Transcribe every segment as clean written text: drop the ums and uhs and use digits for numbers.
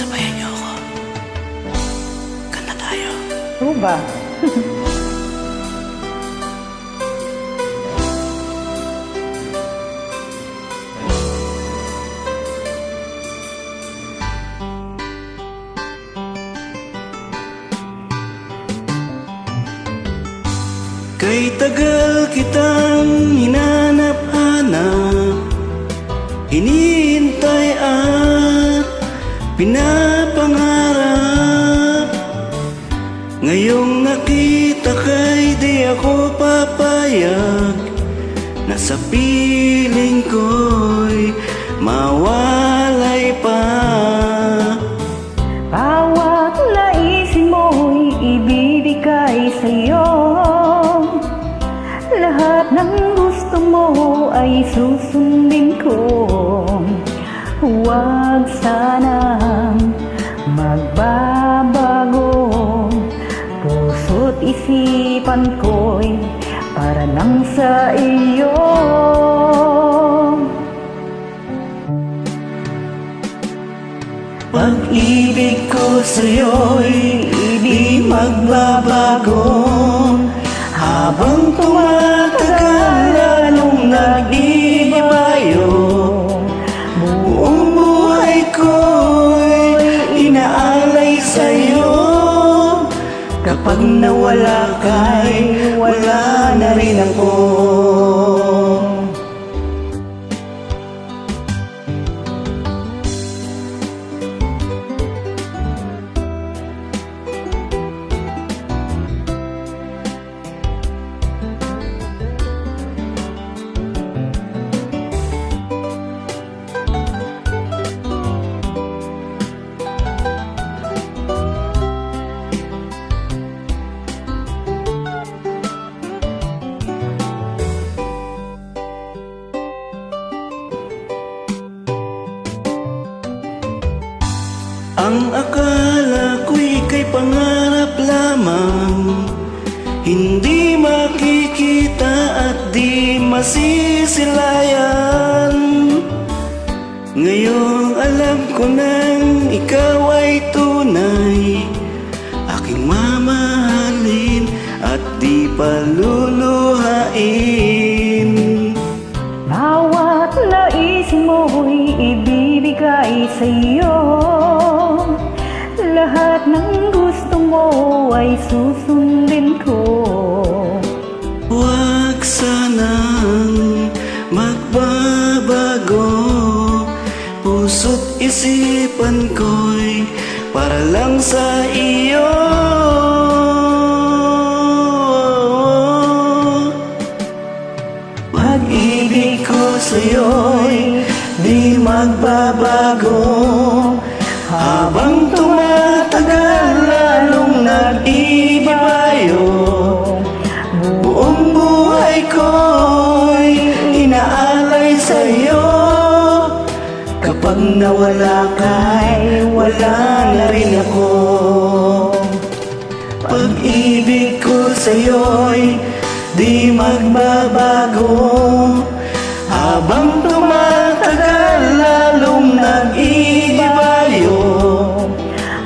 Sabayan niyo ako. Kanta tayo. Oo ba? Kay tagal kitang hinanap-hanap, hinihintay at pinapangarap. Ngayong nakita kay di ako papayag na sa piling ko'y mawalay pa. Bawat naisin mo'y ibibigay sa'yo. Lahat ng gusto mo ay susundin ko. Huwag sanang magbabago. Puso't isipan ko'y para lang sa iyo. Pag-ibig ko sa'yo'y di magbabago. Habang tumatagal, lalong nag-iibayo. Buong buhay ko'y inaalay sa'yo. Kapag nawala ka'y wala na rin ako. Ang akala ko'y kay pangarap lamang, hindi makikita at di masisilayan. Ngayong alam ko nang ikaw ay tunay, aking mamahalin at di paluluhain. Bawat naisin mo'y ibibigay sa'yo. Lahat ng gusto mo ay susundin ko. Huwag sanang magbabago. Puso't isipan ko'y para lang sa iyo. Pag-ibig ko sa'yo'y di magbabago. Habang tumatagal, lalong nag-iibayo. Buong buhay ko'y inaalay sa'yo. Kapag nawala ka'y wala na rin ako. Pag-ibig ko sa'yo'y di magbabago. Habang tumatagal, lalong nag-iibayo.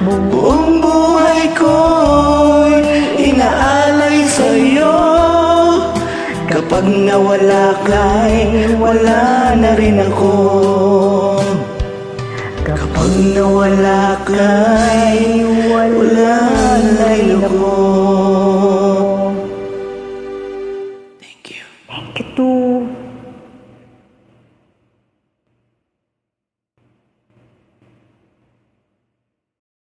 Buong buhay ko'y inaalay sa'yo. Kapag nawala ka'y wala na rin ako. Kapag nawala ka'y wala na rin ako. Thank you too.